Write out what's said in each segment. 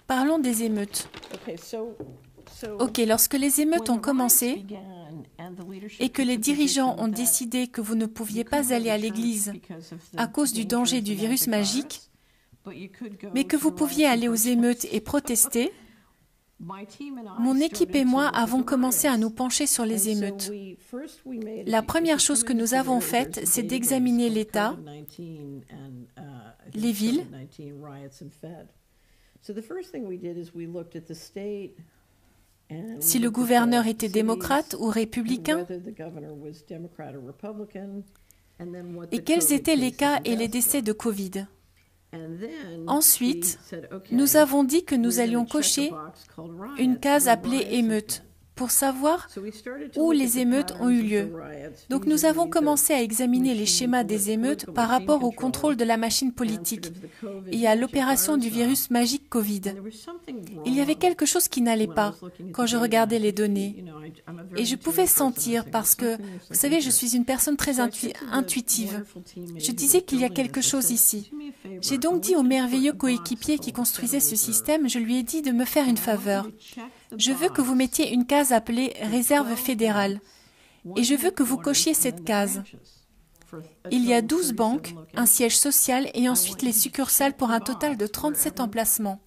Parlons des émeutes. Ok, lorsque les émeutes ont commencé et que les dirigeants ont décidé que vous ne pouviez pas aller à l'église à cause du danger du virus magique, mais que vous pouviez aller aux émeutes et protester, mon équipe et moi avons commencé à nous pencher sur les émeutes. La première chose que nous avons faite, c'est d'examiner l'État, les villes, si le gouverneur était démocrate ou républicain, et quels étaient les cas et les décès de Covid. Ensuite, nous avons dit que nous allions cocher une case appelée émeute pour savoir où les émeutes ont eu lieu. Donc nous avons commencé à examiner les schémas des émeutes par rapport au contrôle de la machine politique et à l'opération du virus magique Covid. Il y avait quelque chose qui n'allait pas quand je regardais les données. Et je pouvais sentir, parce que, vous savez, je suis une personne très intuitive. Je disais qu'il y a quelque chose ici. J'ai donc dit au merveilleux coéquipier qui construisait ce système, je lui ai dit de me faire une faveur. Je veux que vous mettiez une case appelée « Réserve fédérale » et je veux que vous cochiez cette case. Il y a 12 banques, un siège social et ensuite les succursales pour un total de 37 emplacements.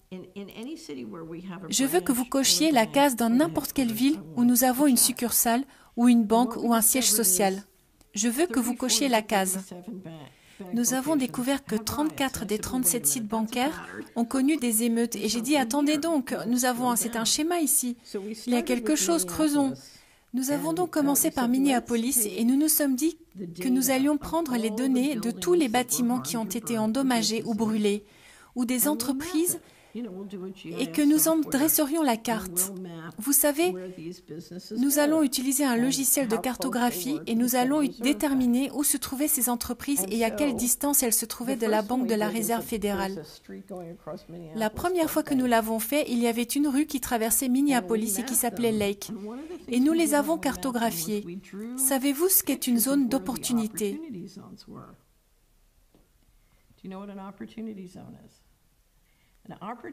Je veux que vous cochiez la case dans n'importe quelle ville où nous avons une succursale ou une banque ou un siège social. Je veux que vous cochiez la case. Nous avons découvert que 34 des 37 sites bancaires ont connu des émeutes. Et j'ai dit, attendez donc, c'est un schéma ici. Il y a quelque chose, creusons. Nous avons donc commencé par Minneapolis et nous nous sommes dit que nous allions prendre les données de tous les bâtiments qui ont été endommagés ou brûlés, ou des entreprises, et que nous en dresserions la carte. Vous savez, nous allons utiliser un logiciel de cartographie et nous allons déterminer où se trouvaient ces entreprises et à quelle distance elles se trouvaient de la Banque de la Réserve fédérale. La première fois que nous l'avons fait, il y avait une rue qui traversait Minneapolis et qui s'appelait Lake. Et nous les avons cartographiées. Savez-vous ce qu'est une zone d'opportunité?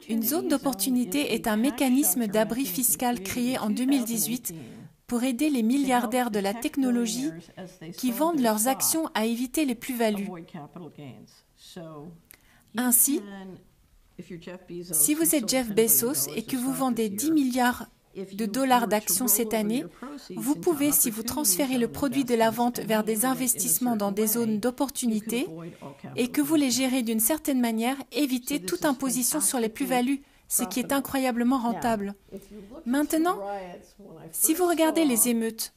Une zone d'opportunité est un mécanisme d'abri fiscal créé en 2018 pour aider les milliardaires de la technologie qui vendent leurs actions à éviter les plus-values. Ainsi, si vous êtes Jeff Bezos et que vous vendez 10 milliards de dollars d'actions cette année, vous pouvez, si vous transférez le produit de la vente vers des investissements dans des zones d'opportunité et que vous les gérez d'une certaine manière, éviter toute imposition sur les plus-values, ce qui est incroyablement rentable. Maintenant, si vous regardez les émeutes,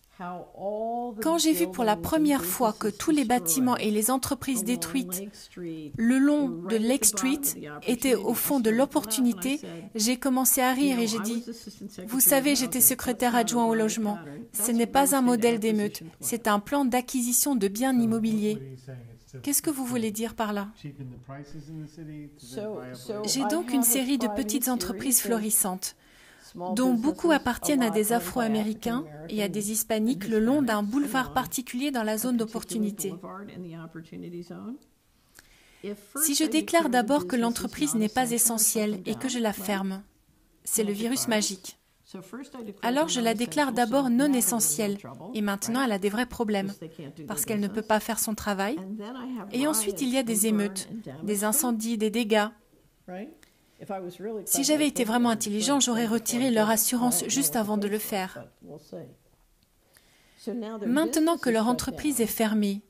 quand j'ai vu pour la première fois que tous les bâtiments et les entreprises détruites le long de Lake Street étaient au fond de l'opportunité, j'ai commencé à rire et j'ai dit « Vous savez, j'étais secrétaire adjoint au logement. Ce n'est pas un modèle d'émeute, c'est un plan d'acquisition de biens immobiliers. » Qu'est-ce que vous voulez dire par là? J'ai donc une série de petites entreprises florissantes, dont beaucoup appartiennent à des Afro-Américains et à des Hispaniques le long d'un boulevard particulier dans la zone d'opportunité. Si je déclare d'abord que l'entreprise n'est pas essentielle et que je la ferme, c'est le virus magique. Alors je la déclare d'abord non essentielle et maintenant elle a des vrais problèmes parce qu'elle ne peut pas faire son travail. Et ensuite il y a des émeutes, des incendies, des dégâts. Si j'avais été vraiment intelligent, j'aurais retiré leur assurance juste avant de le faire. Maintenant que leur entreprise est fermée,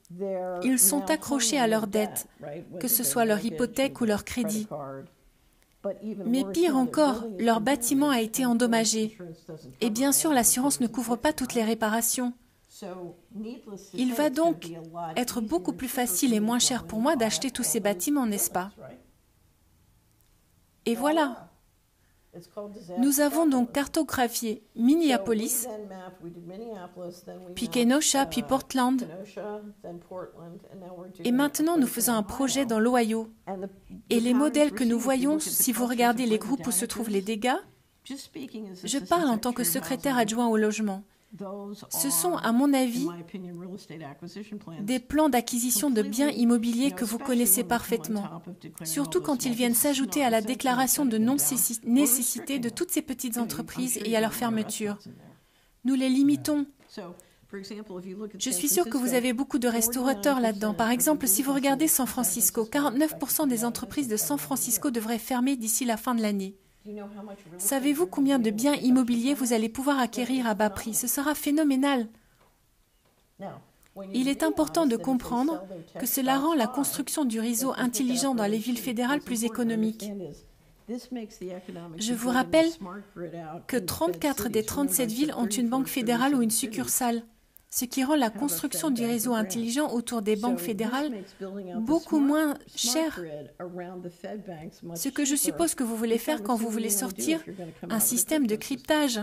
ils sont accrochés à leurs dettes, que ce soit leur hypothèque ou leur crédit. Mais pire encore, leur bâtiment a été endommagé. Et bien sûr, l'assurance ne couvre pas toutes les réparations. Il va donc être beaucoup plus facile et moins cher pour moi d'acheter tous ces bâtiments, n'est-ce pas? Et voilà. Nous avons donc cartographié Minneapolis, puis Kenosha, puis Portland. Et maintenant, nous faisons un projet dans l'Ohio. Et les modèles que nous voyons, si vous regardez les groupes où se trouvent les dégâts, je parle en tant que secrétaire adjoint au logement. Ce sont, à mon avis, des plans d'acquisition de biens immobiliers que vous connaissez parfaitement, surtout quand ils viennent s'ajouter à la déclaration de non-nécessité de toutes ces petites entreprises et à leur fermeture. Nous les limitons. Je suis sûre que vous avez beaucoup de restaurateurs là-dedans. Par exemple, si vous regardez San Francisco, 49% des entreprises de San Francisco devraient fermer d'ici la fin de l'année. Savez-vous combien de biens immobiliers vous allez pouvoir acquérir à bas prix? Ce sera phénoménal. Il est important de comprendre que cela rend la construction du réseau intelligent dans les villes fédérales plus économique. Je vous rappelle que 34 des 37 villes ont une banque fédérale ou une succursale, ce qui rend la construction du réseau intelligent autour des banques fédérales beaucoup moins chère. Ce que je suppose que vous voulez faire quand vous voulez sortir un système de cryptage.